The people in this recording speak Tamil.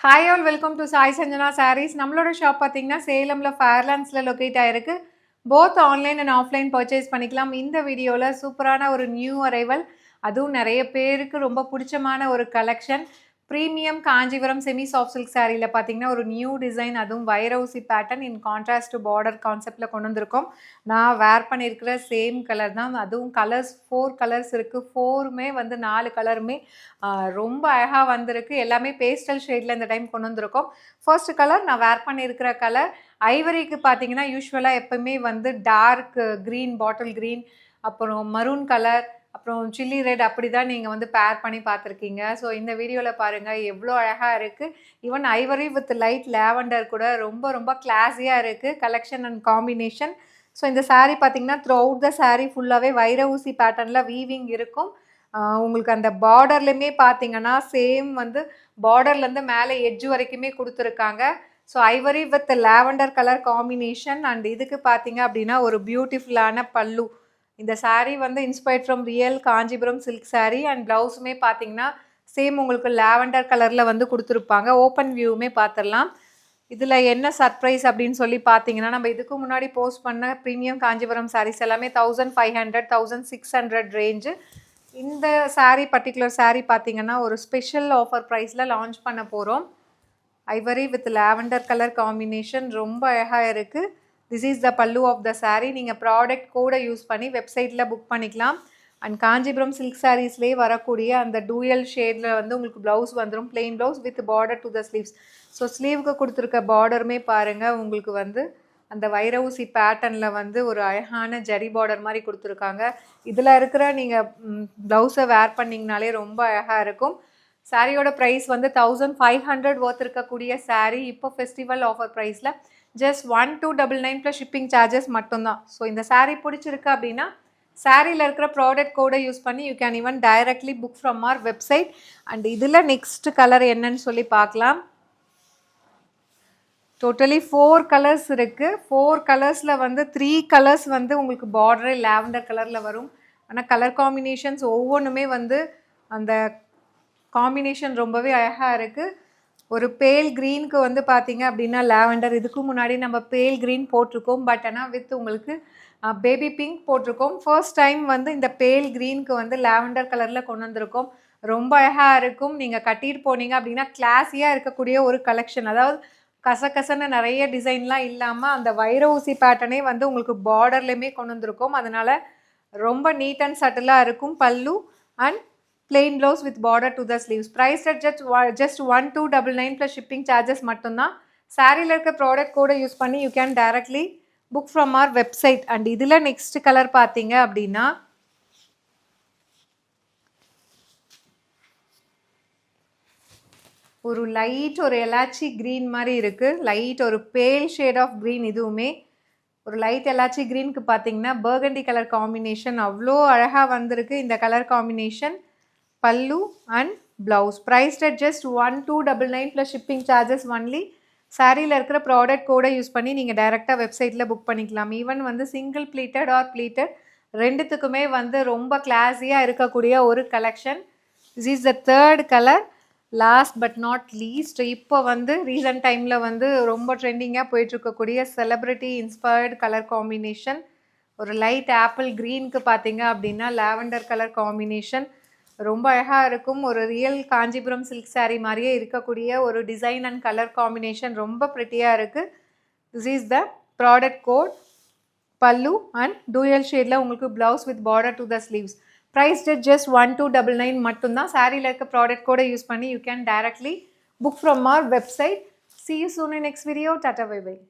Hi all welcome to Sai Sanjana sarees. நம்மளோட ஷாப் பார்த்தீங்கன்னா சேலமில் ஃபேர்லாண்ட்ஸில் லொக்கேட் ஆகிருக்கு. Both online and offline purchase பண்ணிக்கலாம். இந்த வீடியோவில் சூப்பரான ஒரு நியூ அரைவல், அதுவும் நிறைய பேருக்கு ரொம்ப பிடிச்சமான ஒரு collection. Premium Kanchipuram semi soft silk சாரியில் பார்த்தீங்கன்னா ஒரு நியூ டிசைன், அதுவும் வைரவுசி பேட்டர்ன் இன் கான்ட்ராஸ்ட் பார்டர் கான்செப்டில் கொண்டு வந்திருக்கோம். நான் வேர் பண்ணியிருக்கிற சேம் கலர் தான். அதுவும் கலர்ஸ் 4 கலர்ஸ் இருக்குது. 4மே வந்து 4 கலருமே ரொம்ப அழகாக வந்திருக்கு. எல்லாமே பேஸ்டல் ஷேடில் இந்த டைம் கொண்டு வந்திருக்கோம். ஃபர்ஸ்ட் கலர் நான் வேர் பண்ணியிருக்கிற கலர் ஐவரிக்கு பார்த்தீங்கன்னா யூஸ்வலாக எப்போவுமே வந்து டார்க் க்ரீன், பாட்டில் க்ரீன், அப்புறம் மரூன் கலர், அப்புறம் சில்லி ரெட் அப்படி தான் நீங்கள் வந்து பேர் பண்ணி பார்த்துருக்கீங்க. ஸோ இந்த வீடியோவில் பாருங்கள் எவ்வளோ அழகாக இருக்குது. Even Ivory with light lavender கூட ரொம்ப ரொம்ப கிளாஸியாக இருக்குது கலெக்ஷன் அண்ட் காம்பினேஷன். ஸோ இந்த சாரீ பார்த்தீங்கன்னா த்ரூ அவுட் த சாரீ ஃபுல்லாகவே வைர ஊசி பேட்டர்னில் வீவிங் இருக்கும். உங்களுக்கு அந்த பார்டர்லையுமே பார்த்தீங்கன்னா சேம் வந்து பார்டர்லேருந்து மேலே எட்ஜ் வரைக்குமே கொடுத்துருக்காங்க. So ivory with lavender colour combination. And இதுக்கு பார்த்தீங்க அப்படின்னா ஒரு பியூட்டிஃபுல்லான பல்லு. இந்த சாரீ வந்து inspired from real Kanchipuram silk sari. And ப்ளவுஸுமே பார்த்தீங்கன்னா சேம் உங்களுக்கு லேவண்டர் கலரில் வந்து கொடுத்துருப்பாங்க. ஓப்பன் வியூவுமே பார்த்துடலாம். இதில் என்ன சர்ப்ரைஸ் அப்படின்னு சொல்லி பார்த்தீங்கன்னா, நம்ம இதுக்கு முன்னாடி போஸ்ட் பண்ண ப்ரீமியம் காஞ்சிபுரம் சாரீஸ் எல்லாமே 1500 1600 ரேஞ்சு. இந்த சாரீ பர்டிகுலர் சாரீ பார்த்தீங்கன்னா ஒரு ஸ்பெஷல் ஆஃபர் ப்ரைஸில் லான்ச் பண்ண போகிறோம். Ivory with lavender colour combination ரொம்ப அழகாக இருக்குது. திஸ் இஸ் த பல்லு ஆஃப் த சாரீ. நீங்கள் ப்ராடக்ட் கூட யூஸ் பண்ணி வெப்சைட்டில் புக் பண்ணிக்கலாம். அண்ட் காஞ்சிபுரம் சில்க் சாரீஸ்லேயே வரக்கூடிய அந்த டூயல் ஷேடில் வந்து உங்களுக்கு ப்ளவுஸ் வந்துடும். Plain blouse with border to the sleeves. So ஸ்லீவுக்கு கொடுத்துருக்க பார்டருமே பாருங்கள் உங்களுக்கு வந்து அந்த வைரவுசி பேட்டர்னில் வந்து ஒரு அழகான ஜரி பார்டர் மாதிரி கொடுத்துருக்காங்க. இதில் இருக்கிற நீங்கள் ப்ளவுஸை வேர் பண்ணிங்கனாலே ரொம்ப அழகாக இருக்கும். சாரியோட ப்ரைஸ் வந்து 1500 ஒர்த் இருக்கக்கூடிய சாரீ இப்போ ஃபெஸ்டிவல் ஆஃபர் ப்ரைஸில் ஜஸ்ட் 1299 ப்ளஸ் ஷிப்பிங் சார்ஜஸ் மட்டும்தான். ஸோ இந்த சாரீ பிடிச்சிருக்கு அப்படின்னா சாரியில் இருக்கிற ப்ராடக்ட் கோடை யூஸ் பண்ணி you can even directly book from our website. And இதில் நெக்ஸ்ட் கலர் என்னன்னு சொல்லி பார்க்கலாம். டோட்டலி 4 கலர்ஸ் இருக்குது. 4 கலர்ஸில் வந்து 3 கலர்ஸ் வந்து உங்களுக்கு பார்டரே லேவண்டர் கலரில் வரும். ஆனால் கலர் காம்பினேஷன்ஸ் ஒவ்வொன்றுமே வந்து அந்த காம்பினேஷன் ரொம்பவே அழகாக இருக்குது. ஒரு பேல் க்ரீனுக்கு வந்து பார்த்தீங்க அப்படின்னா லேவண்டர், இதுக்கு முன்னாடி நம்ம பேல் க்ரீன் போட்டிருக்கோம். பட் ஆனால் வித் உங்களுக்கு பேபி பிங்க் போட்டிருக்கோம். ஃபர்ஸ்ட் டைம் வந்து இந்த பேல் க்ரீனுக்கு வந்து லேவண்டர் கலரில் கொண்டு வந்திருக்கோம். ரொம்ப அழகாக இருக்கும். நீங்கள் கட்டிட்டு போனீங்க அப்படின்னா கிளாஸியாக இருக்கக்கூடிய ஒரு கலெக்ஷன். அதாவது கசகசன்னு நிறைய டிசைன்லாம் இல்லாமல் அந்த வைர ஊசி பேட்டர்னே வந்து உங்களுக்கு பார்டர்லேயுமே கொண்டு வந்திருக்கோம். அதனால் ரொம்ப நீட் அண்ட் சட்டிலாக இருக்கும். பல்லு and plain blouse with border to the sleeves. Price at just 1299 plus shipping charges மட்டும்தான். சாரியில் இருக்க ப்ராடக்ட் கோடை யூஸ் பண்ணி you can directly book from our website. And இதில் நெக்ஸ்ட் கலர் பார்த்தீங்க அப்படின்னா ஒரு லைட் ஒரு எலாச்சி க்ரீன் மாதிரி இருக்குது. லைட் ஒரு பேல் ஷேட் ஆஃப் க்ரீன். இதுவுமே ஒரு லைட் எலாச்சி க்ரீனுக்கு பார்த்தீங்கன்னா பர்கண்டி கலர் காம்பினேஷன் அவ்வளோ அழகாக வந்திருக்கு இந்த கலர் காம்பினேஷன். பல்லு and blouse prized at just 1299 plus shipping charges only. சாரியில் இருக்கிற ப்ராடக்ட் கோடை யூஸ் பண்ணி நீங்கள் டைரெக்டாக வெப்சைட்டில் புக் பண்ணிக்கலாம். ஈவன் வந்து சிங்கிள் ப்ளீட்டட் ஆர் ப்ளீட்டட் ரெண்டுத்துக்குமே வந்து ரொம்ப கிளாஸியாக இருக்கக்கூடிய ஒரு collection. This is the third colour. Last but not least, இப்போ வந்து ரீசன்ட் டைமில் வந்து ரொம்ப ட்ரெண்டிங்காக போயிட்டுருக்கக்கூடிய செலிப்ரிட்டி இன்ஸ்பயர்டு கலர் காம்பினேஷன். ஒரு லைட் ஆப்பிள் க்ரீனுக்கு பார்த்தீங்க அப்படின்னா லேவண்டர் கலர் காம்பினேஷன் ரொம்ப அழகாக இருக்கும். ஒரு ரியல் காஞ்சிபுரம் சில்க் சாரீ மாதிரியே இருக்கக்கூடிய ஒரு டிசைன் அண்ட் கலர் காம்பினேஷன் ரொம்ப ப்ரிட்டியாக இருக்குது. This is the product code. Pallu and dual ஷேடில் உங்களுக்கு blouse with border to the sleeves. Price just 1299 மட்டும்தான். சாரியில் இருக்க ப்ராடக்ட் கோடை யூஸ் பண்ணி you can directly book from our website. See you soon in next video. Tata bye bye.